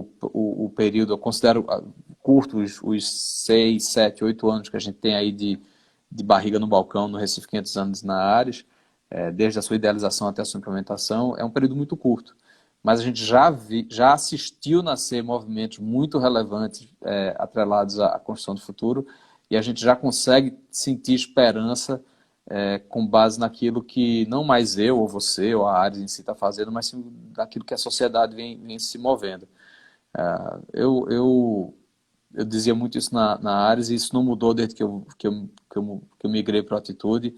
o período, eu considero curto os 6, 7, 8 anos que a gente tem aí de barriga no balcão no Recife 500 anos na Ares, desde a sua idealização até a sua implementação, é um período muito curto. Mas a gente já assistiu nascer movimentos muito relevantes atrelados à construção do futuro, e a gente já consegue sentir esperança com base naquilo que não mais eu ou você ou a Ares em si está fazendo, mas sim naquilo que a sociedade vem se movendo. Eu dizia muito isso na Ares, e isso não mudou desde que eu migrei para a Atitude.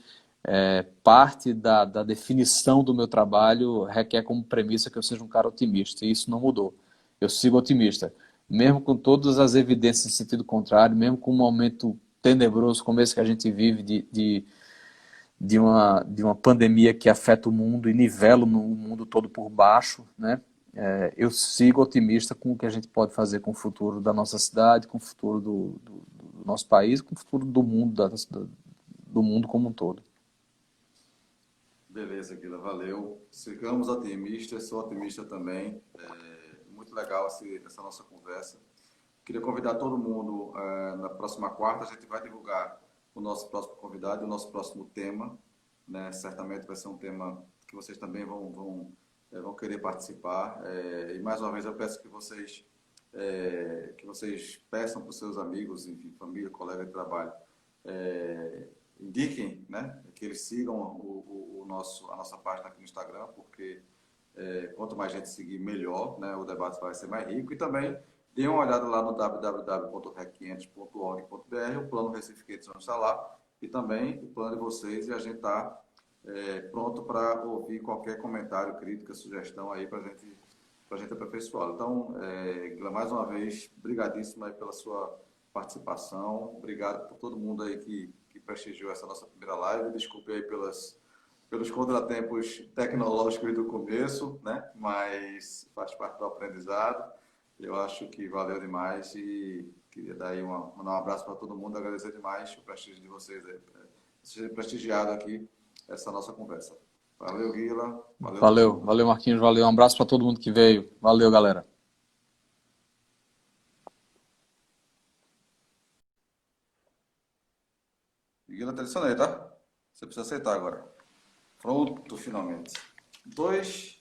Parte da definição do meu trabalho requer como premissa que eu seja um cara otimista, e isso não mudou. Eu sigo otimista, mesmo com todas as evidências em sentido contrário, mesmo com um momento tenebroso como esse que a gente vive de uma pandemia que afeta o mundo e nivela o mundo todo por baixo, né? Eu sigo otimista com o que a gente pode fazer com o futuro da nossa cidade, com o futuro do nosso país, com o futuro do mundo, do mundo como um todo. Beleza, Guila, valeu. Sigamos otimistas, sou otimista também. Muito legal essa nossa conversa. Queria convidar todo mundo, na próxima quarta, a gente vai divulgar o nosso próximo convidado, o nosso próximo tema, né? Certamente vai ser um tema que vocês também vão querer participar. E mais uma vez eu peço que vocês peçam para os seus amigos, enfim, família, colega de trabalho, indiquem, né, que eles sigam a nossa página aqui no Instagram, porque quanto mais gente seguir, melhor, né, o debate vai ser mais rico. E também dê uma olhada lá no www.rec500.org.br, o plano Recife 500 está lá, e também o plano de vocês, e a gente está pronto para ouvir qualquer comentário, crítica, sugestão aí para a gente aperfeiçoar. Então, Guila, mais uma vez, brigadíssimo aí pela sua participação, obrigado por todo mundo aí que prestigiou essa nossa primeira live, desculpe aí pelos contratempos tecnológicos do começo, né? Mas faz parte do aprendizado. Eu acho que valeu demais e queria dar aí mandar um abraço para todo mundo, agradecer demais o prestígio de vocês aí, ser prestigiado aqui essa nossa conversa. Valeu, Guila. Valeu, Marquinhos. Valeu. Um abraço para todo mundo que veio. Valeu, galera. Guila, telefonei, tá? Você precisa aceitar agora. Pronto, finalmente. Dois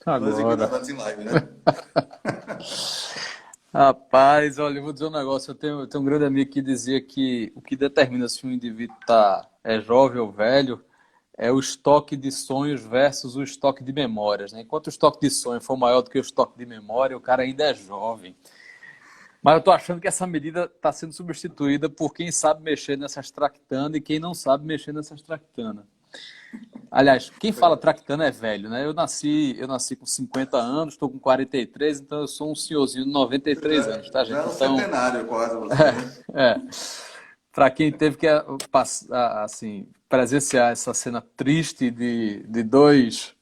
integrantes em live, né? Rapaz, olha, eu vou dizer um negócio. Eu tenho um grande amigo que dizia que o que determina se um indivíduo é jovem ou velho é o estoque de sonhos versus o estoque de memórias, né? Enquanto o estoque de sonho for maior do que o estoque de memória, o cara ainda é jovem. Mas eu tô achando que essa medida está sendo substituída por quem sabe mexer nessas tractanas e quem não sabe mexer nessas tractanas. Aliás, quem fala tractana é velho, né? Eu nasci com 50 anos, estou com 43, então eu sou um senhorzinho de 93 anos, tá, gente? Já é um Então, centenário quase você, né? Para quem teve que assim, presenciar essa cena triste de dois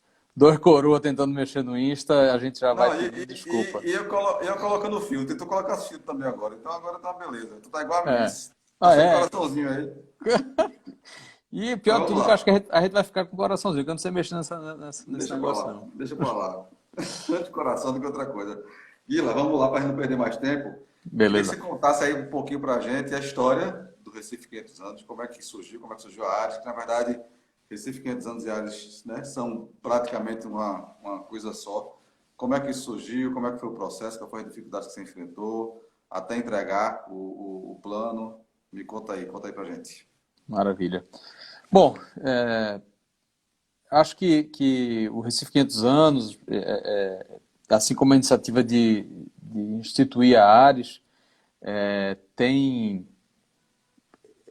coroa tentando mexer no Insta, a gente já vai Não, pedir desculpa. eu colocando o filtro, e tu colocasse filtro também agora. Então agora tá beleza. Tu tá igual a mim. É. Tá Ah, sem é? coraçãozinho aí. E Mas pior de vamos tudo, que eu acho que lá. a gente vai ficar com o coraçãozinho, que eu não sei mexer nesse Deixa pra negócio, lá. não. Deixa pra lá. Tanto coração do que outra coisa. Guila, vamos lá para gente não perder mais tempo. Queria que Beleza. você contasse aí um pouquinho pra gente a história do Recife 500 anos, como é que surgiu a Ares, que na verdade Recife 500 anos e Ares, né, são praticamente uma coisa só. Como é que isso surgiu, como é que foi o processo, qual foi a dificuldade que você enfrentou, até entregar o plano. Me conta aí pra gente. Maravilha. Bom, acho que o Recife 500 anos, assim como a iniciativa de instituir a Ares, tem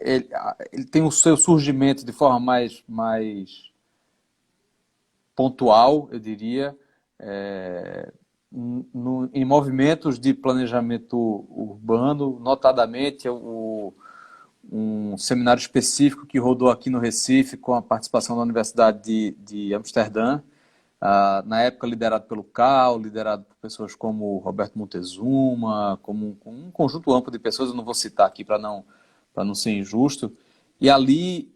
ele tem o seu surgimento de forma mais pontual, eu diria, em movimentos de planejamento urbano, notadamente um seminário específico que rodou aqui no Recife com a participação da Universidade de Amsterdã, na época liderado pelo CAU, liderado por pessoas como Roberto Montezuma, como um conjunto amplo de pessoas, eu não vou citar aqui para não ser injusto, E ali,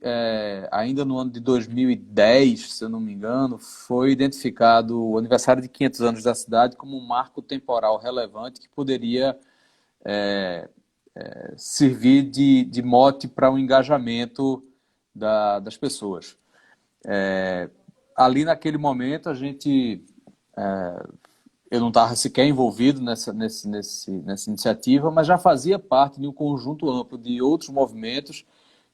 ainda no ano de 2010, se eu não me engano, foi identificado o aniversário de 500 anos da cidade como um marco temporal relevante que poderia servir de mote para o engajamento das pessoas. Ali naquele momento eu não estava sequer envolvido nessa iniciativa, mas já fazia parte de um conjunto amplo de outros movimentos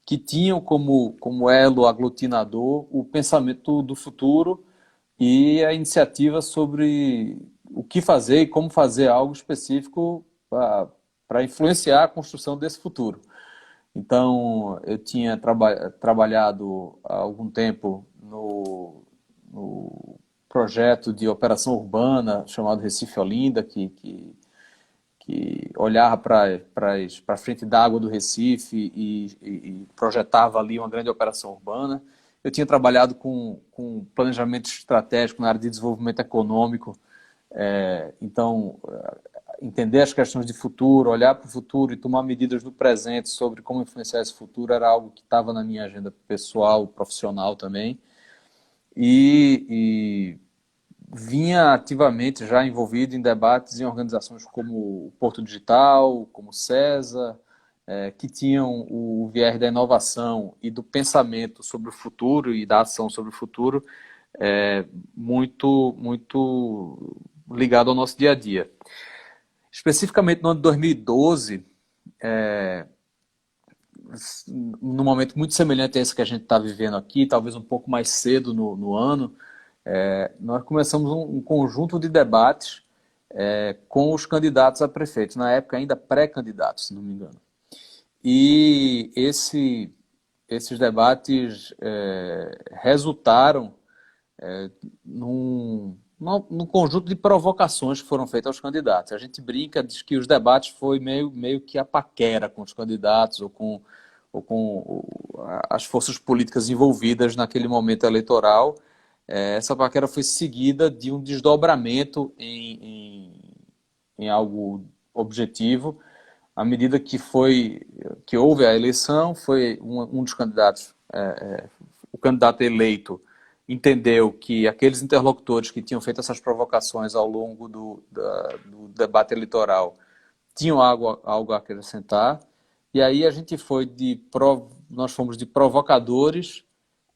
que tinham como elo aglutinador o pensamento do futuro e a iniciativa sobre o que fazer e como fazer algo específico para influenciar a construção desse futuro. Então, eu tinha trabalhado há algum tempo no projeto de operação urbana chamado Recife Olinda, que olhava para a frente d'água do Recife e projetava ali uma grande operação urbana. Eu tinha trabalhado com planejamento estratégico na área de desenvolvimento econômico, então entender as questões de futuro, olhar para o futuro e tomar medidas no presente sobre como influenciar esse futuro era algo que estava na minha agenda pessoal, profissional também. E vinha ativamente já envolvido em debates em organizações como o Porto Digital, como o CESA, que tinham o viés da inovação e do pensamento sobre o futuro e da ação sobre o futuro muito, muito ligado ao nosso dia a dia. Especificamente no ano de 2012, num momento muito semelhante a esse que a gente está vivendo aqui, talvez um pouco mais cedo no ano, nós começamos um conjunto de debates com os candidatos a prefeito, na época ainda pré-candidatos, se não me engano. E esses debates resultaram num conjunto de provocações que foram feitas aos candidatos. A gente brinca, diz que os debates foi meio que a paquera com os candidatos ou com as forças políticas envolvidas naquele momento eleitoral. Essa paquera foi seguida de um desdobramento em algo objetivo. À medida que houve a eleição, foi um dos candidatos, o candidato eleito, entendeu que aqueles interlocutores que tinham feito essas provocações ao longo do debate eleitoral tinham algo a acrescentar. E aí nós fomos de provocadores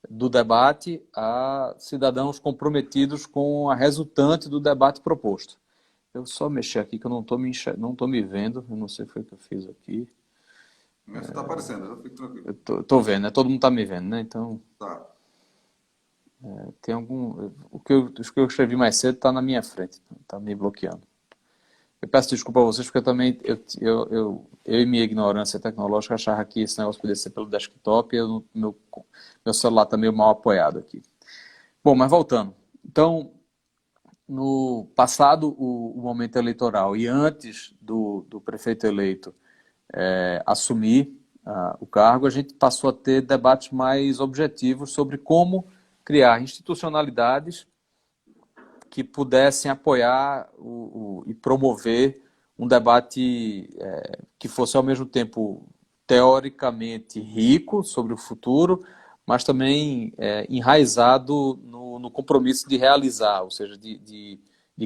do debate a cidadãos comprometidos com a resultante do debate proposto. Eu só mexer aqui que eu não estou me vendo, eu não sei o que eu fiz aqui. Mas está aparecendo, eu fico tranquilo. Eu tô vendo, né? Todo mundo está me vendo, né? Então, Tá. tem o que eu escrevi mais cedo está na minha frente, está me bloqueando. Eu peço desculpa a vocês porque eu também, eu e minha ignorância tecnológica achava que esse negócio podia ser pelo desktop e meu celular está meio mal apoiado aqui. Bom, mas voltando. Então, no passado o momento eleitoral e antes do prefeito eleito assumir o cargo, a gente passou a ter debates mais objetivos sobre como criar institucionalidades que pudessem apoiar e promover um debate que fosse ao mesmo tempo teoricamente rico sobre o futuro, mas também enraizado no compromisso de realizar, ou seja, de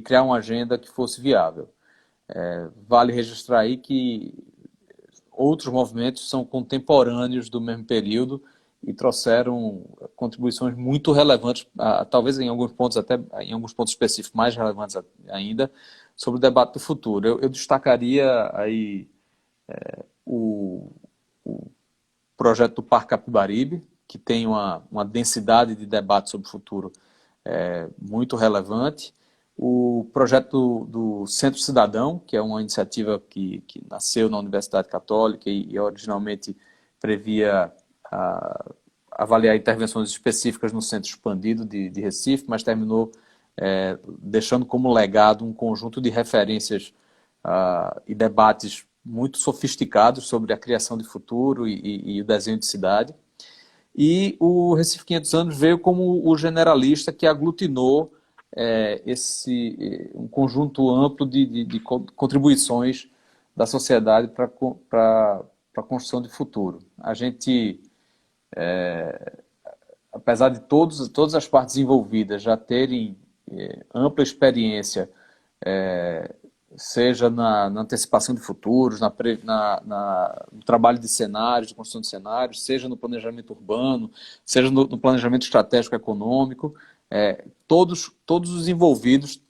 criar uma agenda que fosse viável. Vale registrar aí que outros movimentos são contemporâneos do mesmo período e trouxeram contribuições muito relevantes, talvez em alguns pontos específicos mais relevantes ainda, sobre o debate do futuro. Eu destacaria aí o projeto do Parque Capibaribe, que tem uma densidade de debate sobre o futuro muito relevante. O projeto do Centro Cidadão, que é uma iniciativa que nasceu na Universidade Católica e originalmente previa avaliar intervenções específicas no Centro Expandido de Recife, mas terminou deixando como legado um conjunto de referências e debates muito sofisticados sobre a criação de futuro e o desenho de cidade. E o Recife 500 anos veio como o generalista que aglutinou um conjunto amplo de contribuições da sociedade para a construção de futuro. A gente apesar de todas as partes envolvidas já terem ampla experiência, seja na antecipação de futuros, no trabalho de cenários, de construção de cenários, seja no planejamento urbano, seja no planejamento estratégico econômico, todos os envolvidos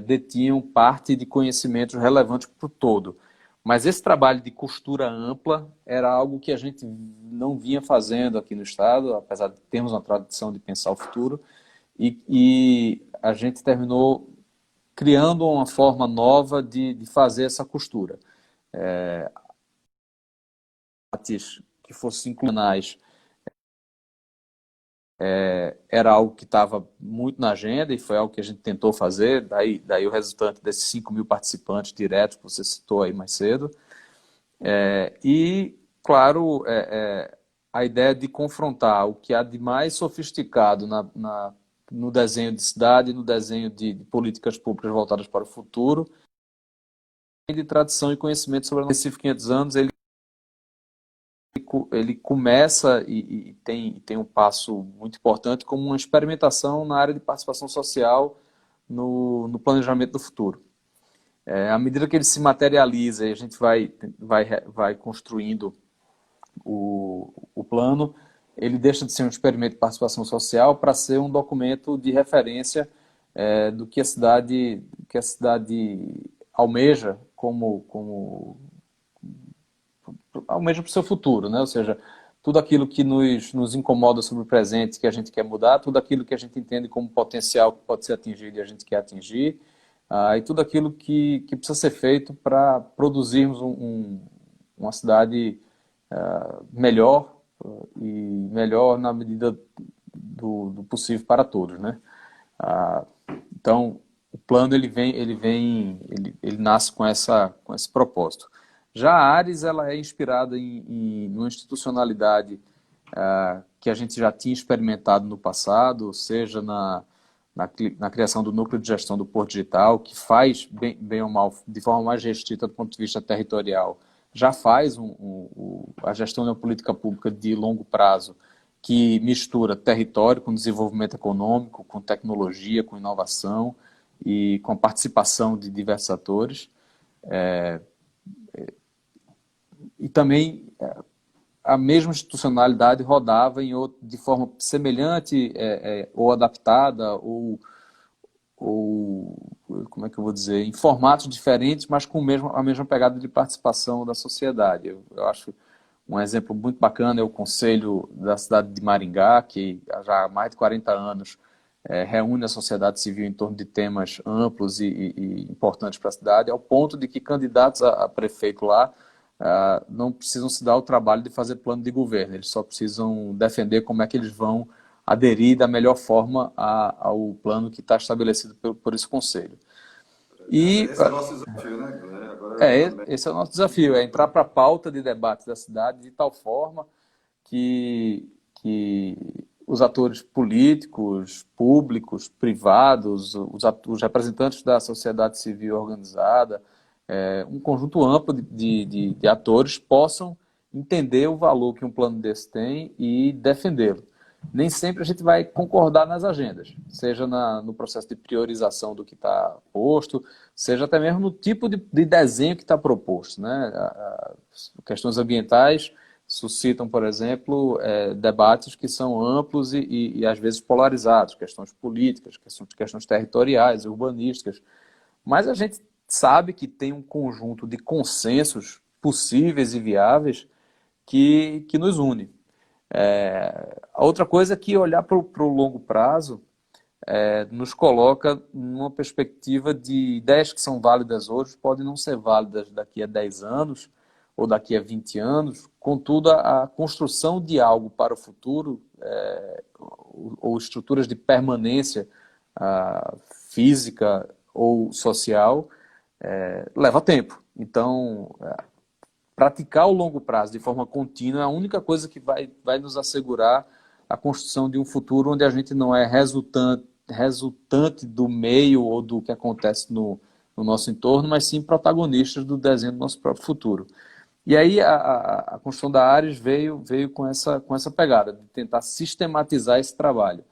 detinham parte de conhecimentos relevantes para o todo. Mas esse trabalho de costura ampla era algo que a gente não vinha fazendo aqui no Estado, apesar de termos uma tradição de pensar o futuro, e a gente terminou criando uma forma nova de fazer essa costura. Que fossem inclinadas era algo que estava muito na agenda e foi algo que a gente tentou fazer, daí o resultante desses 5.000 participantes diretos que você citou aí mais cedo. E, claro, a ideia de confrontar o que há de mais sofisticado no desenho de cidade, no desenho de políticas públicas voltadas para o futuro, de tradição e conhecimento sobre a nossa. Recife 500 anos, ele começa e tem um passo muito importante como uma experimentação na área de participação social no planejamento do futuro. À medida que ele se materializa e a gente vai construindo o plano, ele deixa de ser um experimento de participação social para ser um documento de referência do que a cidade almeja almeja para o seu futuro, né? Ou seja, tudo aquilo que nos incomoda sobre o presente, que a gente quer mudar, tudo aquilo que a gente entende como potencial que pode ser atingido e a gente quer atingir, e tudo aquilo que precisa ser feito para produzirmos uma cidade melhor e melhor na medida do possível para todos, né? Então, o plano ele nasce com esse propósito. Já a Ares, ela é inspirada numa institucionalidade que a gente já tinha experimentado no passado, seja na criação do núcleo de gestão do Porto Digital, que faz, bem ou mal, de forma mais restrita do ponto de vista territorial, já faz a gestão de uma política pública de longo prazo que mistura território com desenvolvimento econômico, com tecnologia, com inovação e com a participação de diversos atores. E também a mesma institucionalidade rodava de forma semelhante ou adaptada ou como é que eu vou dizer, em formatos diferentes, mas com a mesma pegada de participação da sociedade. Eu acho um exemplo muito bacana é o Conselho da cidade de Maringá, que já há mais de 40 anos reúne a sociedade civil em torno de temas amplos e importantes para a cidade, ao ponto de que candidatos a prefeito lá não precisam se dar o trabalho de fazer plano de governo, eles só precisam defender como é que eles vão aderir da melhor forma ao plano que está estabelecido por esse conselho. Esse é o nosso desafio, né? Esse é o nosso desafio, é entrar para a pauta de debate da cidade de tal forma que os atores políticos, públicos, privados, os representantes da sociedade civil organizada, um conjunto amplo de atores possam entender o valor que um plano desse tem e defendê-lo. Nem sempre a gente vai concordar nas agendas, seja no processo de priorização do que está posto, seja até mesmo no tipo de desenho que está proposto, né? Questões ambientais suscitam, por exemplo, debates que são amplos e às vezes polarizados, questões políticas, questões territoriais, urbanísticas, mas a gente sabe que tem um conjunto de consensos possíveis e viáveis que nos une. A outra coisa é que olhar para o longo prazo nos coloca numa perspectiva de ideias que são válidas hoje, podem não ser válidas daqui a 10 anos ou daqui a 20 anos, contudo a construção de algo para o futuro ou estruturas de permanência física ou social leva tempo. Então, praticar o longo prazo de forma contínua é a única coisa que vai nos assegurar a construção de um futuro onde a gente não é resultante do meio ou do que acontece no nosso entorno, mas sim protagonistas do desenho do nosso próprio futuro. E aí a construção da Ares veio com essa pegada, de tentar sistematizar esse trabalho.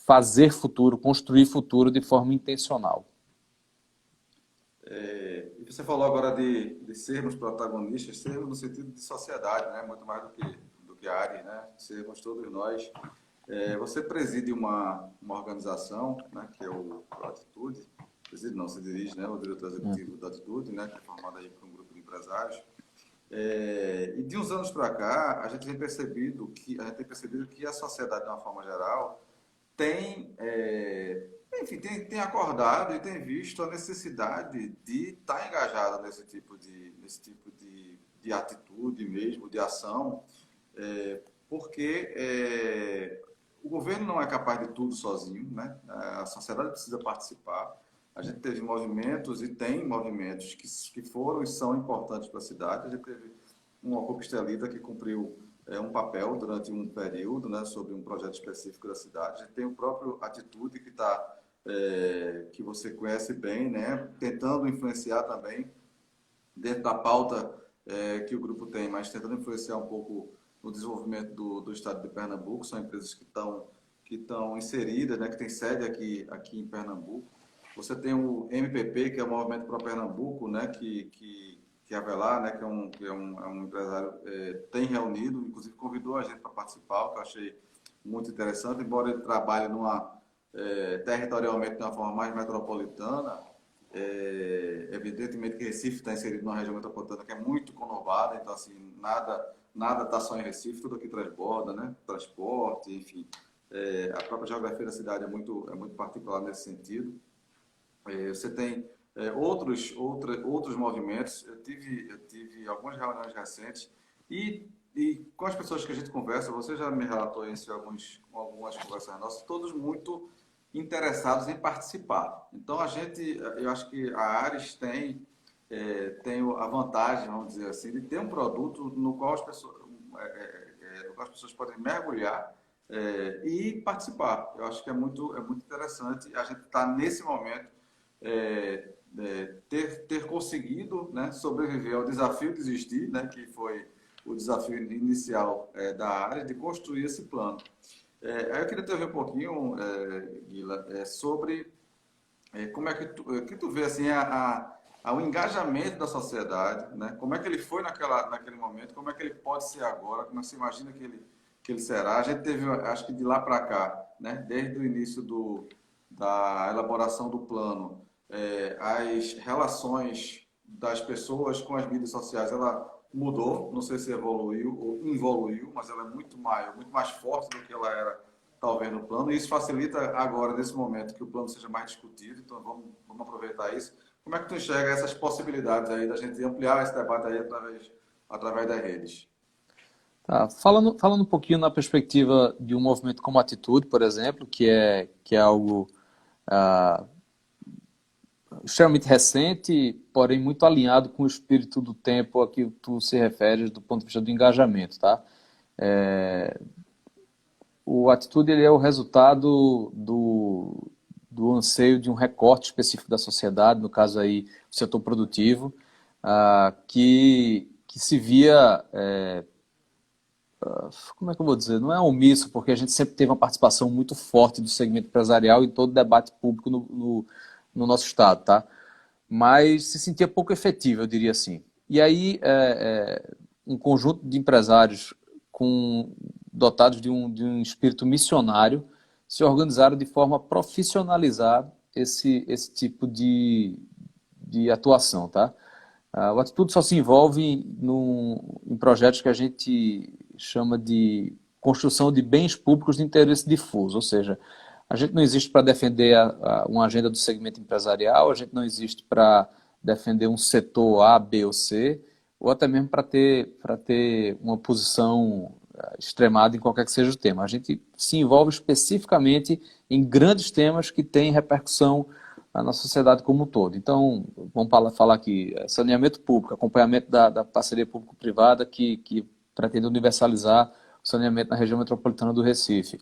Fazer futuro, construir futuro de forma intencional. E você falou agora de sermos protagonistas, sermos no sentido de sociedade, né? Muito mais do que áreas, né? Sermos todos nós. Você preside uma organização, né? Que é o Atitude. Preside não, se dirige, né? O diretor executivo da Atitude, né? Que é formado aí por um grupo de empresários. E de uns anos para cá, a gente tem percebido que a sociedade, de uma forma geral, tem, enfim, tem acordado e tem visto a necessidade de estar engajado nesse tipo de atitude mesmo, de ação, porque o governo não é capaz de tudo sozinho, né? A sociedade precisa participar. A gente teve movimentos e tem movimentos que foram e são importantes para a cidade. A gente teve uma Coquistelita que cumpriu um papel durante um período, né, sobre um projeto específico da cidade. A gente tem o próprio Atitude que você conhece bem, né, tentando influenciar também dentro da pauta que o grupo tem, mas tentando influenciar um pouco no desenvolvimento do estado de Pernambuco. São empresas que estão inseridas, né, que tem sede aqui em Pernambuco. Você tem o MPP, que é o Movimento Pro Pernambuco, né, que Avelar, né, que é um empresário, tem reunido, inclusive convidou a gente para participar, o que eu achei muito interessante, embora ele trabalhe territorialmente de uma forma mais metropolitana. Evidentemente que Recife está inserido numa região metropolitana que é muito conurbada, então assim, nada está só em Recife, tudo aqui transborda, né? Transporte, enfim. A própria geografia da cidade é muito particular nesse sentido. Você tem outros movimentos. Eu tive algumas reuniões recentes e com as pessoas que a gente conversa, você já me relatou isso em algumas conversas nossas, todos muito interessados em participar. Então, eu acho que a Ares tem a vantagem, vamos dizer assim, de ter um produto no qual as pessoas podem mergulhar e participar. Eu acho que é muito interessante. A gente está nesse momento ter conseguido, né, sobreviver ao desafio de existir, né, que foi o desafio inicial da área, de construir esse plano. Aí eu queria te ouvir um pouquinho, Guila, sobre como é que tu vê assim, o engajamento da sociedade, né? Como é que ele foi naquele momento, como é que ele pode ser agora, como você imagina que ele será. A gente teve, acho que de lá para cá, né, desde o início da elaboração do plano, as relações das pessoas com as mídias sociais, ela mudou, não sei se evoluiu ou involuiu, mas ela é muito mais forte do que ela era talvez no plano, e isso facilita agora, nesse momento, que o plano seja mais discutido. Então vamos aproveitar isso. Como é que tu enxerga essas possibilidades aí da gente ampliar esse debate aí através das redes? Tá. Falando um pouquinho na perspectiva de um movimento como Atitude, por exemplo, que é algo extremamente recente, porém muito alinhado com o espírito do tempo a que tu se referes do ponto de vista do engajamento, tá? O Atitude ele é o resultado do anseio de um recorte específico da sociedade, no caso aí o setor produtivo, que se via, como é que eu vou dizer, não é omisso, porque a gente sempre teve uma participação muito forte do segmento empresarial em todo o debate público no nosso estado, tá? Mas se sentia pouco efetivo, eu diria assim. E aí, um conjunto de empresários dotados de um espírito missionário se organizaram de forma a profissionalizar esse tipo de atuação, tá? O Atitude só se envolve em projetos que a gente chama de construção de bens públicos de interesse difuso, ou seja, a gente não existe para defender uma agenda do segmento empresarial, a gente não existe para defender um setor A, B ou C, ou até mesmo para ter uma posição extremada em qualquer que seja o tema. A gente se envolve especificamente em grandes temas que têm repercussão na sociedade como um todo. Então, vamos falar aqui, saneamento público, acompanhamento da parceria público-privada que pretende universalizar o saneamento na região metropolitana do Recife.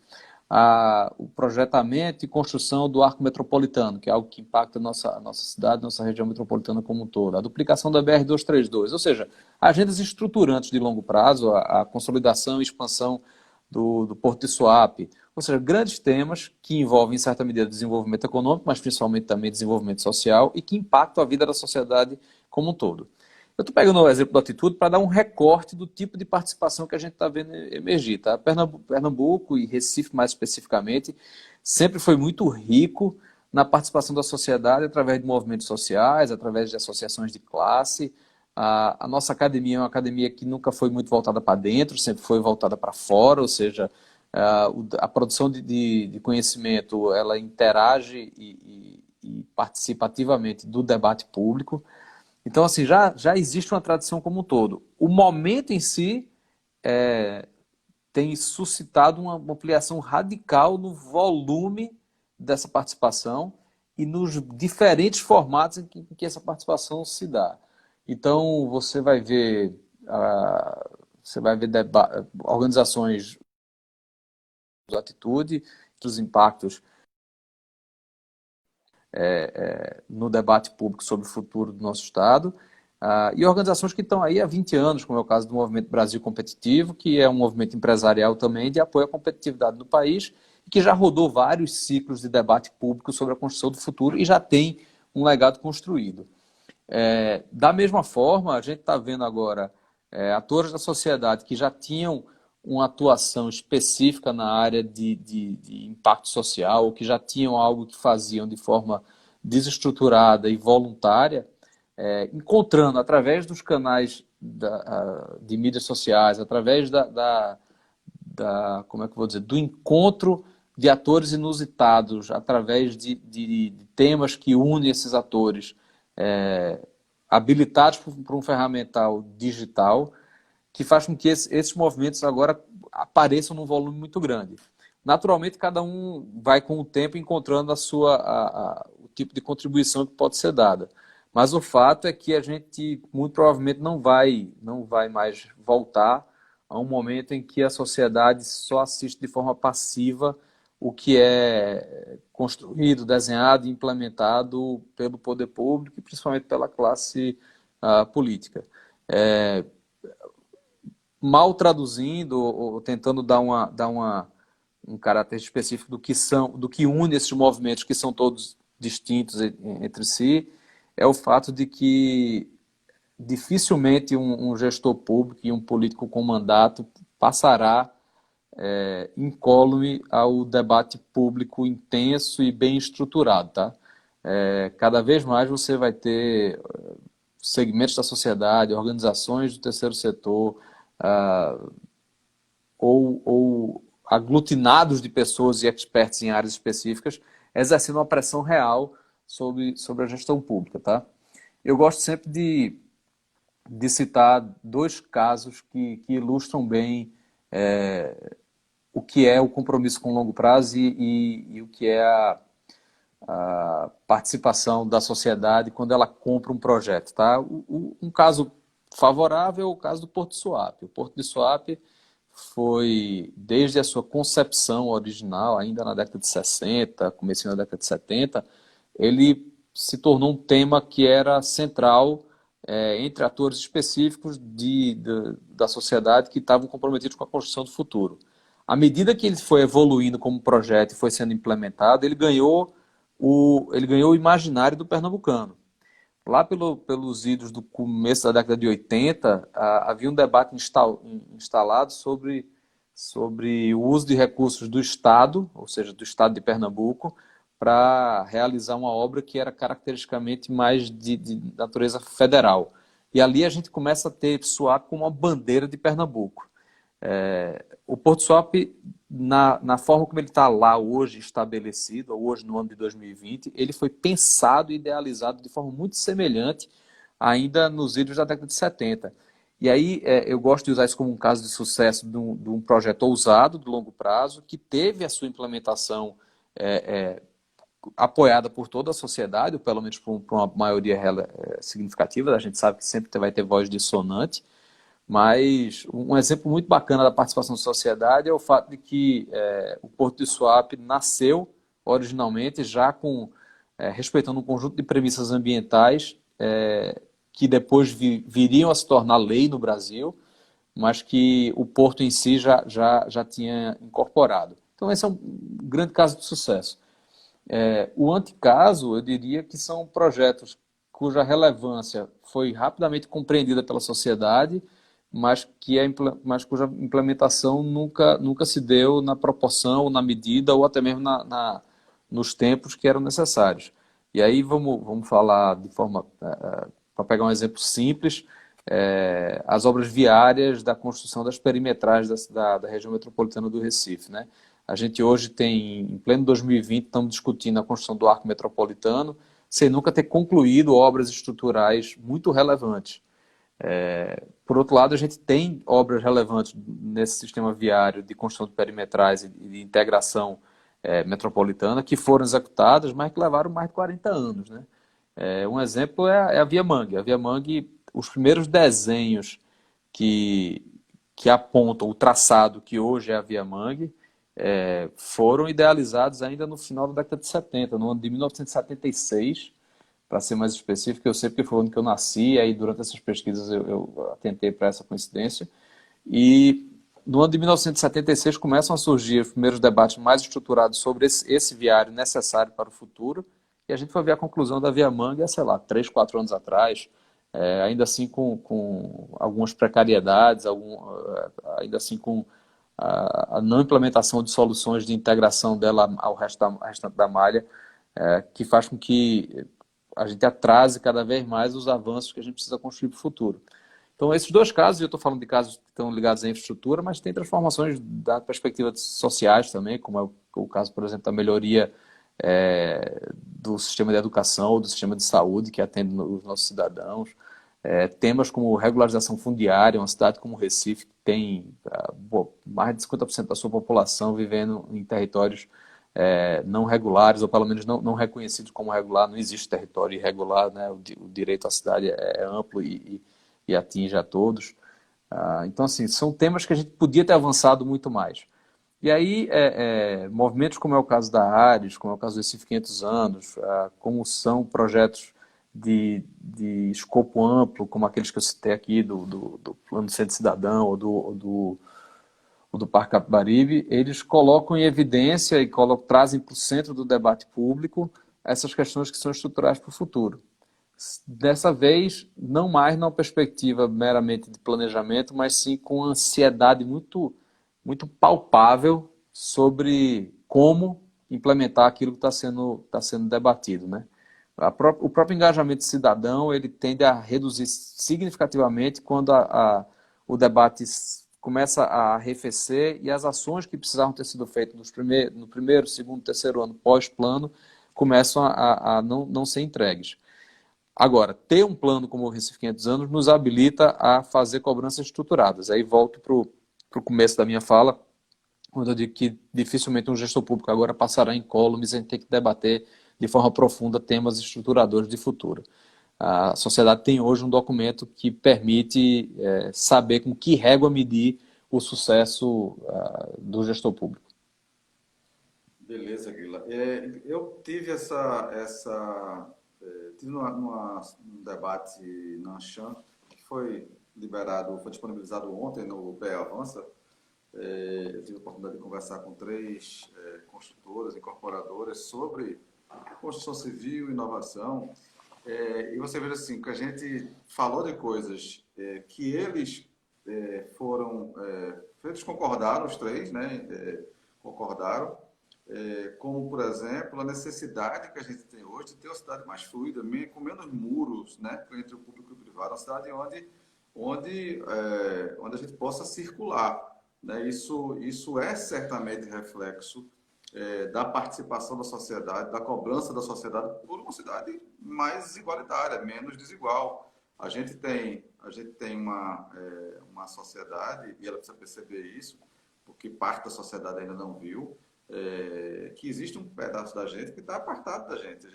o projetamento e construção do arco metropolitano, que é algo que impacta a nossa cidade, nossa região metropolitana como um todo. A duplicação da BR-232, ou seja, agendas estruturantes de longo prazo, a consolidação e expansão do Porto de Suape, ou seja, grandes temas que envolvem, em certa medida, desenvolvimento econômico, mas principalmente também desenvolvimento social e que impactam a vida da sociedade como um todo. Eu estou pegando o exemplo do Atitude para dar um recorte do tipo de participação que a gente está vendo emergir. Tá? Pernambuco e Recife, mais especificamente, sempre foi muito rico na participação da sociedade através de movimentos sociais, através de associações de classe. A nossa academia é uma academia que nunca foi muito voltada para dentro, sempre foi voltada para fora, ou seja, a produção de conhecimento ela interage e participa ativamente do debate público. Então, assim, já existe uma tradição como um todo. O momento em si tem suscitado uma ampliação radical no volume dessa participação e nos diferentes formatos em que essa participação se dá. Então, você vai ver organizações de atitude, dos impactos no debate público sobre o futuro do nosso Estado, e organizações que estão aí há 20 anos, como é o caso do Movimento Brasil Competitivo, que é um movimento empresarial também de apoio à competitividade do país, e que já rodou vários ciclos de debate público sobre a construção do futuro e já tem um legado construído. Da mesma forma, a gente está vendo agora atores da sociedade que já tinham uma atuação específica na área de impacto social, ou que já tinham algo que faziam de forma desestruturada e voluntária, encontrando através dos canais de mídias sociais, através como é que eu vou dizer, do encontro de atores inusitados, através de temas que unem esses atores, habilitados por um ferramental digital, que faz com que esses movimentos agora apareçam num volume muito grande. Naturalmente, cada um vai com o tempo encontrando o tipo de contribuição que pode ser dada. Mas o fato é que a gente muito provavelmente não vai mais voltar a um momento em que a sociedade só assiste de forma passiva o que é construído, desenhado e implementado pelo poder público e principalmente pela classe política. Mal traduzindo ou tentando dar um caráter específico do que une esses movimentos que são todos distintos entre si, é o fato de que dificilmente um gestor público e um político com mandato passará incólume ao debate público intenso e bem estruturado. Tá? Cada vez mais você vai ter segmentos da sociedade, organizações do terceiro setor, ou aglutinados de pessoas e experts em áreas específicas, exercendo uma pressão real sobre a gestão pública. Tá? Eu gosto sempre de citar dois casos que ilustram bem o que é o compromisso com o longo prazo e o que é a participação da sociedade quando ela compra um projeto. Tá? Um caso favorável é o caso do Porto de Suape. O Porto de Suape foi, desde a sua concepção original, ainda na década de 60, comecinho da década de 70, ele se tornou um tema que era central entre atores específicos da sociedade que estavam comprometidos com a construção do futuro. À medida que ele foi evoluindo como projeto e foi sendo implementado, ele ganhou o imaginário do pernambucano. Lá pelos idos do começo da década de 80, havia um debate instalado sobre o uso de recursos do Estado, ou seja, do Estado de Pernambuco, para realizar uma obra que era caracteristicamente mais de natureza federal. E ali a gente começa a ter Suape como uma bandeira de Pernambuco. O Porto Suape, na forma como ele está lá hoje estabelecido, hoje no ano de 2020, ele foi pensado e idealizado de forma muito semelhante ainda nos idos da década de 70. E aí eu gosto de usar isso como um caso de sucesso de um projeto ousado, de longo prazo, que teve a sua implementação apoiada por toda a sociedade, ou pelo menos por uma maioria significativa. A gente sabe que sempre vai ter voz dissonante, Mas um exemplo muito bacana da participação da sociedade é o fato de que o Porto de Suape nasceu originalmente já respeitando um conjunto de premissas ambientais que depois viriam a se tornar lei no Brasil, mas que o Porto em si já tinha incorporado. Então esse é um grande caso de sucesso. O anticaso, eu diria que são projetos cuja relevância foi rapidamente compreendida pela sociedade, mas cuja implementação nunca se deu na proporção, na medida ou até mesmo nos tempos que eram necessários. E aí vamos falar de forma, para pegar um exemplo simples, as obras viárias da construção das perimetrais da região metropolitana do Recife, né? A gente hoje tem, em pleno 2020, estamos discutindo a construção do arco metropolitano, sem nunca ter concluído obras estruturais muito relevantes. Por outro lado, a gente tem obras relevantes nesse sistema viário de construção de perimetrais e de integração metropolitana que foram executadas, mas que levaram mais de 40 anos, né? Um exemplo é a Via Mangue. A Via Mangue, os primeiros desenhos que apontam o traçado que hoje é a Via Mangue, foram idealizados ainda no final da década de 70, no ano de 1976, para ser mais específico. Eu sei porque foi o ano que eu nasci, aí durante essas pesquisas eu atentei para essa coincidência. E no ano de 1976 começam a surgir os primeiros debates mais estruturados sobre esse viário necessário para o futuro, e a gente foi ver a conclusão da Via Mangue, sei lá, 3, 4 anos atrás, ainda assim com algumas precariedades, ainda assim com a não implementação de soluções de integração dela ao restante da malha, que faz com que a gente atrase cada vez mais os avanços que a gente precisa construir para o futuro. Então, esses dois casos, eu estou falando de casos que estão ligados à infraestrutura, mas tem transformações da perspectiva sociais também, como é o caso, por exemplo, da melhoria do sistema de educação, do sistema de saúde que atende os nossos cidadãos. Temas como regularização fundiária, uma cidade como Recife, que tem mais de 50% da sua população vivendo em territórios não regulares, ou pelo menos não reconhecidos como regular. Não existe território irregular, né? O direito à cidade é amplo e atinge a todos. Então, assim, são temas que a gente podia ter avançado muito mais. E aí, movimentos como é o caso da Ares, como é o caso do Recife 500 anos, como são projetos de escopo amplo, como aqueles que eu citei aqui, do Plano Centro Cidadão ou do Parque Capibaribe, eles colocam em evidência e trazem para o centro do debate público essas questões que são estruturais para o futuro. Dessa vez, não mais numa perspectiva meramente de planejamento, mas sim com ansiedade muito, muito palpável sobre como implementar aquilo que está sendo debatido, né? O próprio engajamento cidadão ele tende a reduzir significativamente quando o debate começa a arrefecer e as ações que precisavam ter sido feitas no primeiro, segundo, terceiro ano pós-plano começam a não ser entregues. Agora, ter um plano como o Recife 500 anos nos habilita a fazer cobranças estruturadas. Aí volto para o começo da minha fala, quando eu digo que dificilmente um gestor público agora passará incólumes em ter que debater de forma profunda temas estruturadores de futuro. A sociedade tem hoje um documento que permite saber com que régua medir o sucesso do gestor público. Beleza, Guila. Eu tive tive num debate na Anchan, que foi disponibilizado ontem no PE Avança. Eu tive a oportunidade de conversar com 3 construtoras, incorporadoras sobre construção civil, inovação. E você veja assim, que a gente falou de coisas que eles eles concordaram, os 3, né? Concordaram, como, por exemplo, a necessidade que a gente tem hoje de ter uma cidade mais fluida, com menos muros, né? Entre o público e o privado, uma cidade onde a gente possa circular, né? Isso é certamente reflexo da participação da sociedade, da cobrança da sociedade por uma cidade mais igualitária, menos desigual. A gente tem uma sociedade, e ela precisa perceber isso, porque parte da sociedade ainda não viu, que existe um pedaço da gente que está apartado da gente.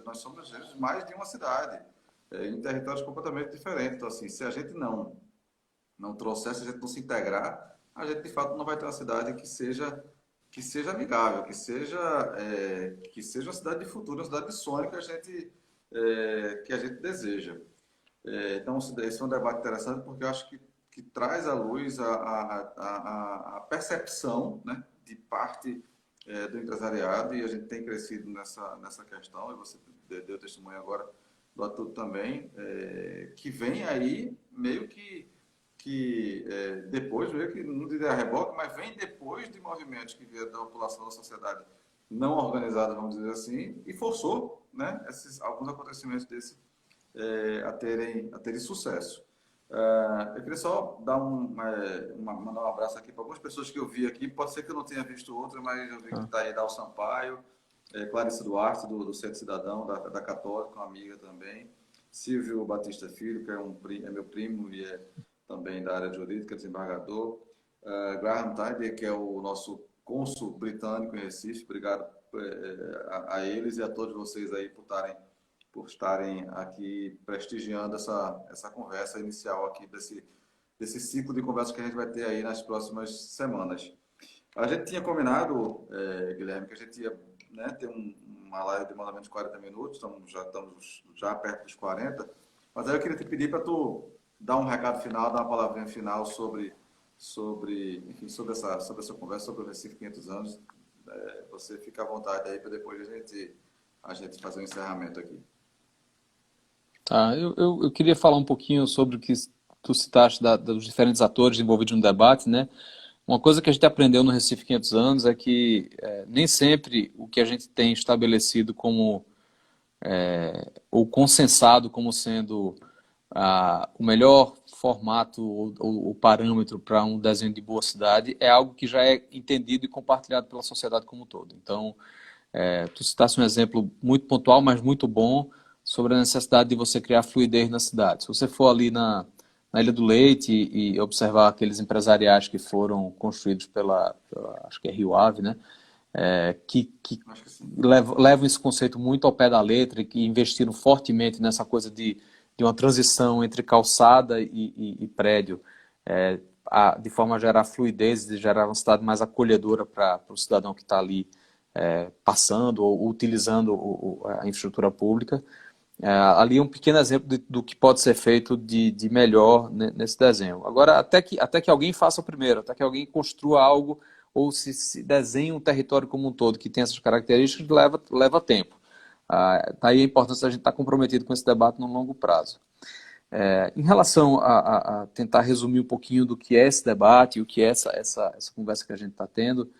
Nós somos mais de uma cidade, em territórios completamente diferentes. Então, assim, se a gente não não trouxer, se a gente não se integrar, a gente de fato não vai ter uma cidade que seja amigável, que seja uma cidade de futuro, uma cidade de sonho que a gente deseja. Então, esse é um debate interessante porque eu acho que traz à luz a percepção, né, de parte do empresariado, e a gente tem crescido nessa questão, e você deu testemunho agora do Atuto também, que vem aí meio que depois, meio que não diria reboque, mas vem depois de movimentos que vieram da população, da sociedade não organizada, vamos dizer assim, e forçou, né, alguns acontecimentos desses a terem sucesso. Eu queria só dar mandar um abraço aqui para algumas pessoas que eu vi aqui. Pode ser que eu não tenha visto outras, mas eu vi que está aí Dal Sampaio, Clarice Duarte, do Centro Cidadão, da Católica, uma amiga também. Silvio Batista Filho, que é meu primo e é também da área jurídica, desembargador. Graham Tyler, que é o nosso cônsul britânico em Recife. Obrigado a eles e a todos vocês aí por estarem aqui prestigiando essa conversa inicial aqui desse ciclo de conversa que a gente vai ter aí nas próximas semanas. A gente tinha combinado, Guilherme, que a gente ia, né, ter uma live de mais ou menos 40 minutos, estamos já perto dos 40, mas aí eu queria te pedir para tu dar um recado final, dar uma palavrinha final enfim, sobre essa conversa, sobre o Recife 500 anos. Você fica à vontade aí para depois a gente fazer o encerramento aqui. Tá, eu queria falar um pouquinho sobre o que tu citaste dos diferentes atores envolvidos no debate, né? Uma coisa que a gente aprendeu no Recife 500 anos é que nem sempre o que a gente tem estabelecido como, ou consensado como sendo o melhor formato ou parâmetro para um desenho de boa cidade é algo que já é entendido e compartilhado pela sociedade como um todo. Então, tu citaste um exemplo muito pontual, mas muito bom, sobre a necessidade de você criar fluidez na cidade. Se você for ali na Ilha do Leite e observar aqueles empresariais que foram construídos acho que é Rio Ave, né? Que levam esse conceito muito ao pé da letra e que investiram fortemente nessa coisa de uma transição entre calçada e prédio, de forma a gerar fluidez e gerar uma cidade mais acolhedora para o cidadão que está ali passando ou utilizando a infraestrutura pública. Ali é um pequeno exemplo do que pode ser feito de melhor nesse desenho. Agora, até que alguém faça o primeiro, até que alguém construa algo ou se desenhe um território como um todo que tem essas características, leva tempo. Daí a importância da gente estar comprometido com esse debate no longo prazo. Em relação a tentar resumir um pouquinho do que é esse debate e o que é essa conversa que a gente está tendo,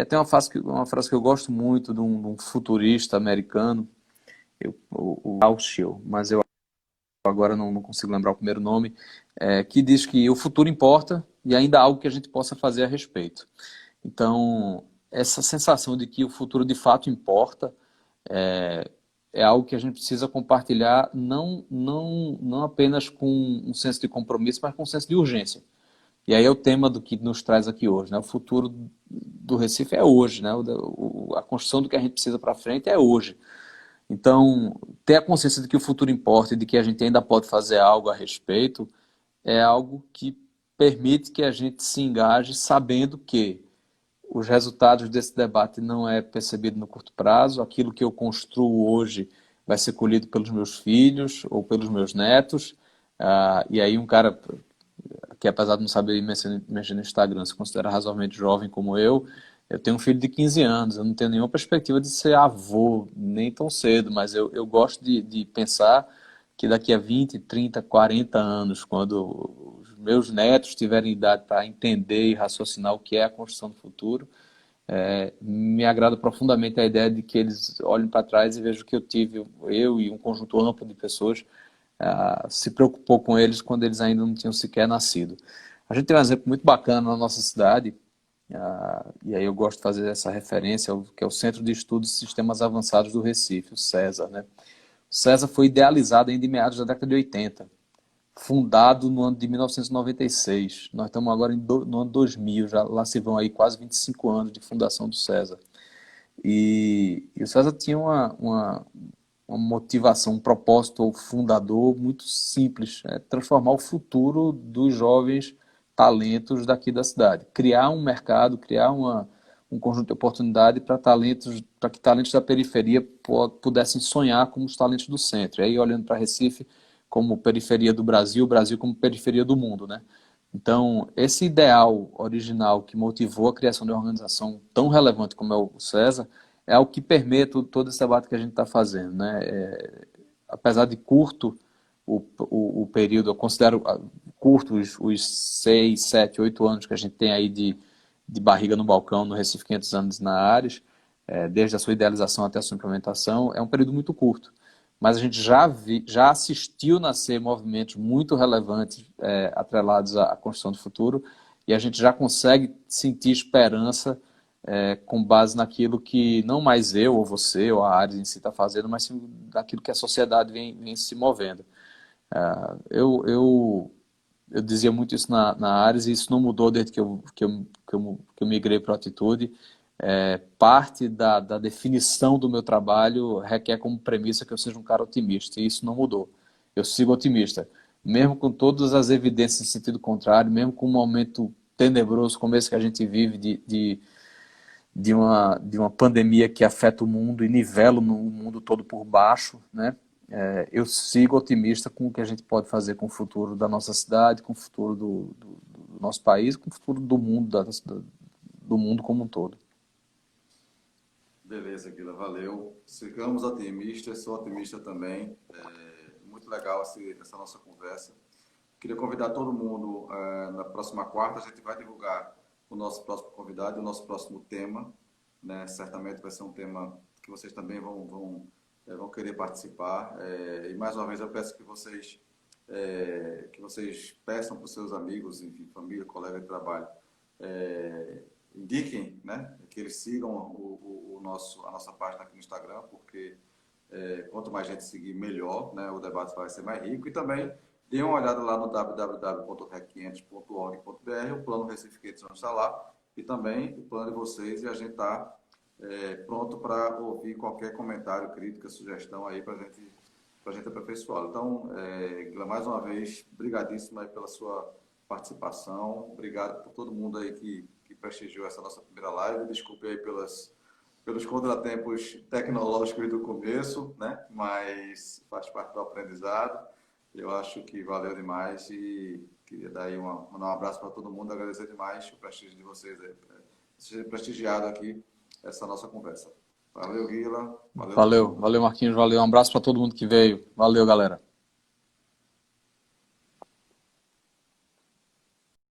tem uma frase que eu gosto muito de um futurista americano, o Gauchil, mas eu agora não consigo lembrar o primeiro nome, que diz que o futuro importa e ainda há algo que a gente possa fazer a respeito. Então, essa sensação de que o futuro de fato importa é algo que a gente precisa compartilhar não apenas com um senso de compromisso, mas com um senso de urgência. E aí é o tema do que nos traz aqui hoje, né? O futuro do Recife é hoje, né? A construção do que a gente precisa para frente é hoje. Então, ter a consciência de que o futuro importa e de que a gente ainda pode fazer algo a respeito é algo que permite que a gente se engaje sabendo que os resultados desse debate não é percebido no curto prazo, aquilo que eu construo hoje vai ser colhido pelos meus filhos ou pelos meus netos, e aí um cara que apesar de não saber mexer no Instagram, se considera razoavelmente jovem como eu tenho um filho de 15 anos, eu não tenho nenhuma perspectiva de ser avô, nem tão cedo, mas eu gosto de pensar que daqui a 20, 30, 40 anos, quando os meus netos tiverem idade para entender e raciocinar o que é a construção do futuro, me agrada profundamente a ideia de que eles olhem para trás e vejam que eu e um conjunto amplo de pessoas se preocupou com eles quando eles ainda não tinham sequer nascido. A gente tem um exemplo muito bacana na nossa cidade, e aí eu gosto de fazer essa referência, que é o Centro de Estudos de Sistemas Avançados do Recife, o CESA, né? O CESA foi idealizado ainda em meados da década de 80, fundado no ano de 1996. Nós estamos agora no ano 2000, lá se vão aí quase 25 anos de fundação do CESA. E o CESA tinha uma motivação, um propósito fundador muito simples, é transformar o futuro dos jovens talentos daqui da cidade. Criar um mercado, criar um conjunto de oportunidade para talentos, para que talentos da periferia pudessem sonhar como os talentos do centro. E aí, olhando para Recife como periferia do Brasil, o Brasil como periferia do mundo, né? Então, esse ideal original que motivou a criação de uma organização tão relevante como é o César, é o que permeia todo esse debate que a gente está fazendo, né? Apesar de curto o período, eu considero curto os 6, 7, 8 anos que a gente tem aí de barriga no balcão no Recife 500 anos na Ares, desde a sua idealização até a sua implementação, é um período muito curto. Mas a gente já assistiu nascer movimentos muito relevantes atrelados à construção do futuro, e a gente já consegue sentir esperança com base naquilo que não mais eu ou você ou a Ares em si está fazendo, mas sim naquilo que a sociedade vem se movendo. Eu dizia muito isso na Ares, e isso não mudou desde que eu migrei para a Atitude. Parte da definição do meu trabalho requer como premissa que eu seja um cara otimista, e isso não mudou. Eu sigo otimista, mesmo com todas as evidências em sentido contrário, mesmo com um momento tenebroso como esse que a gente vive de uma pandemia que afeta o mundo e nivela o mundo todo por baixo, né? Eu sigo otimista com o que a gente pode fazer com o futuro da nossa cidade, com o futuro do nosso país, com o futuro do mundo, do mundo como um todo. Beleza, Guila, valeu. Sigamos otimistas, sou otimista também. Muito legal essa nossa conversa. Queria convidar todo mundo, na próxima quarta, a gente vai divulgar o nosso próximo convidado, o nosso próximo tema, né? Certamente vai ser um tema que vocês também vão querer participar. E mais uma vez eu peço que vocês peçam para os seus amigos, enfim, família, colega de trabalho, indiquem, né, que eles sigam a nossa página aqui no Instagram, porque quanto mais gente seguir, melhor, né, o debate vai ser mais rico. E também dê uma olhada lá no www.rec500.org.br, o plano Recife 500 anos está lá, e também o plano de vocês, e a gente está pronto para ouvir qualquer comentário, crítica, sugestão aí para a gente aperfeiçoar. Então, Guila, mais uma vez, brigadíssimo aí pela sua participação, obrigado por todo mundo aí que prestigiou essa nossa primeira live, desculpe aí pelos contratempos tecnológicos do começo, né? Mas faz parte do aprendizado. Eu acho que valeu demais e queria dar aí mandar um abraço para todo mundo, agradecer demais o prestígio de vocês aí, ser prestigiado aqui essa nossa conversa. Valeu, Guila. Valeu todo Valeu, mundo. valeu Marquinhos, valeu. Um abraço para todo mundo que veio. Valeu, galera.